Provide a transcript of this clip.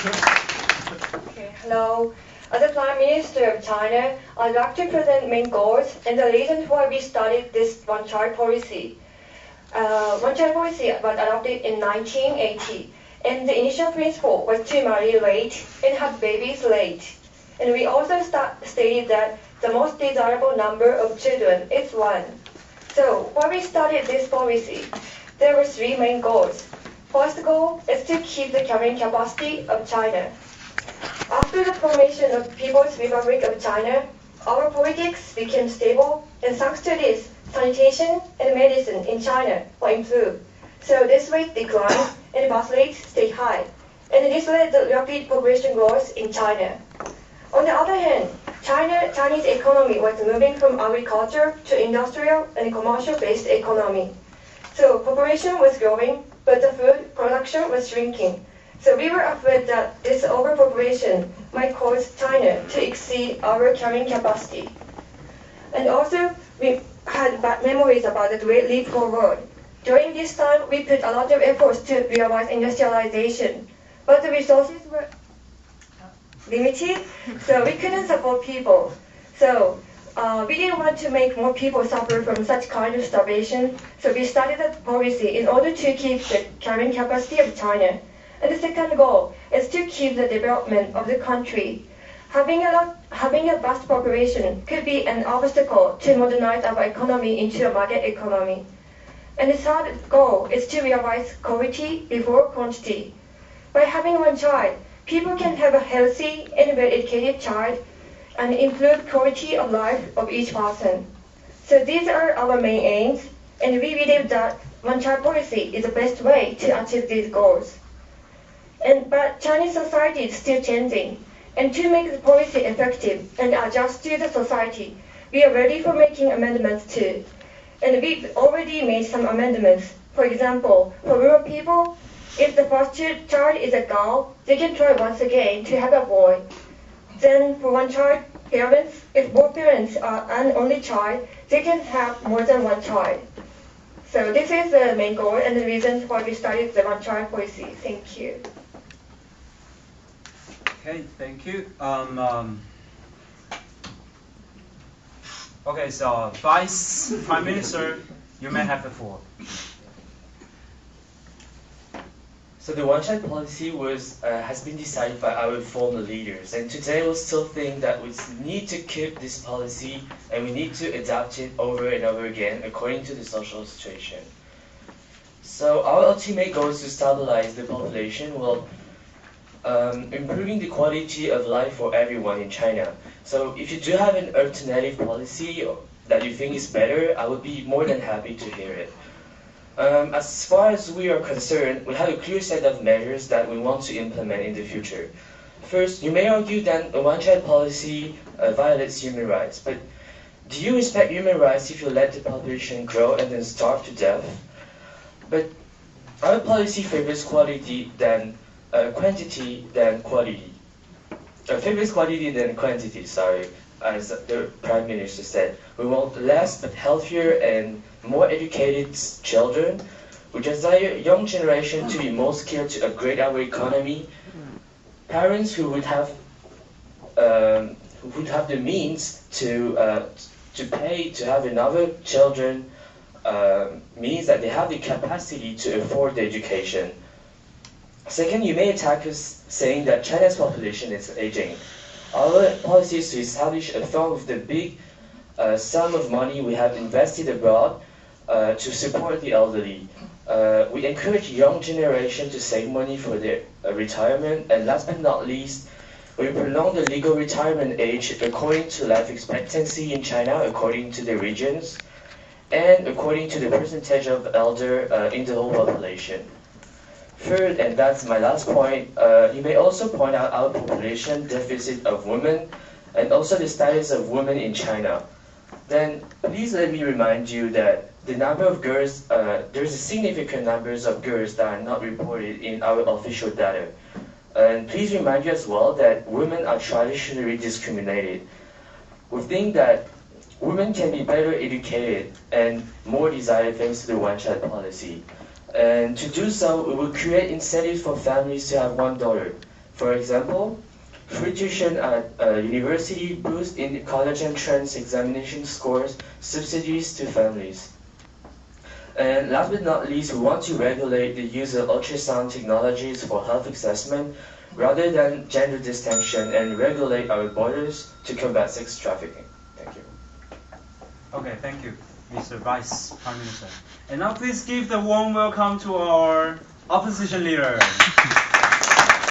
Okay, hello. As the Prime Minister of China, I'd like to present main goals and the reasons why we started this one-child policy. One-child policy was adopted in 1980, and the initial principle was to marry late and have babies late. And we also stated that the most desirable number of children is one. So, when we started this policy, there were three main goals. First goal is to keep the carrying capacity of China. After the formation of People's Republic of China, our politics became stable, and thanks to this, sanitation and medicine in China were improved. So this rate declined and birth rates stayed high, and this led to rapid population growth in China. On the other hand, Chinese economy was moving from agriculture to industrial and commercial-based economy. So population was growing, but the food production was shrinking. So we were afraid that this overpopulation might cause China to exceed our carrying capacity. And also, we had bad memories about the Great Leap Forward. During this time, we put a lot of efforts to realize industrialization, but the resources were limited, so we couldn't support people. So we didn't want to make more people suffer from such kind of starvation, so we started a policy in order to keep the carrying capacity of China. And the second goal is to keep the development of the country. Having a vast population could be an obstacle to modernize our economy into a market economy. And the third goal is to realize quality before quantity. By having one child, people can have a healthy and well-educated child and improve quality of life of each person. So these are our main aims, and we believe that one-child policy is the best way to achieve these goals. But Chinese society is still changing, and to make the policy effective and adjust to the society, we are ready for making amendments too. And we've already made some amendments. For example, for rural people, if the first child is a girl, they can try once again to have a boy. Then for one-child parents, if both parents are an only child, they can have more than one child. So this is the main goal and the reasons why we started the one-child policy. Thank you. Okay, thank you. Okay, so Vice Prime Minister, you may have the floor. So the one-child policy has been decided by our former leaders, and today we still think that we need to keep this policy and we need to adapt it over and over again according to the social situation. So our ultimate goal is to stabilize the population while improving the quality of life for everyone in China. So if you do have an alternative policy that you think is better, I would be more than happy to hear it. As far as we are concerned, we have a clear set of measures that we want to implement in the future. First, you may argue that a one-child policy violates human rights, but do you respect human rights if you let the population grow and then starve to death? But our policy favors quantity than quality. Favors quality than quantity, sorry, as the Prime Minister said. We want less but healthier and more educated children. We desire young generation to be more skilled to upgrade our economy. Parents who would have the means to pay to have another children means that they have the capacity to afford the education. Second, you may attack us saying that China's population is aging. Our policy is to establish a fund with the big sum of money we have invested abroad to support the elderly. We encourage young generation to save money for their retirement, and last but not least, we prolong the legal retirement age according to life expectancy in China, according to the regions, and according to the percentage of elder in the whole population. Third, and that's my last point, you may also point out our population deficit of women and also the status of women in China. Then please let me remind you that the number of girls, there's a significant numbers of girls that are not reported in our official data. And please remind you as well that women are traditionally discriminated. We think that women can be better educated and more desired thanks to the one-child policy. And to do so, we will create incentives for families to have one daughter. For example, free tuition at a university boosts in college entrance examination scores, subsidies to families. And last but not least, we want to regulate the use of ultrasound technologies for health assessment rather than gender distinction and regulate our borders to combat sex trafficking. Thank you. Okay, thank you, Mr. Vice Prime Minister. And now please give the warm welcome to our opposition leader.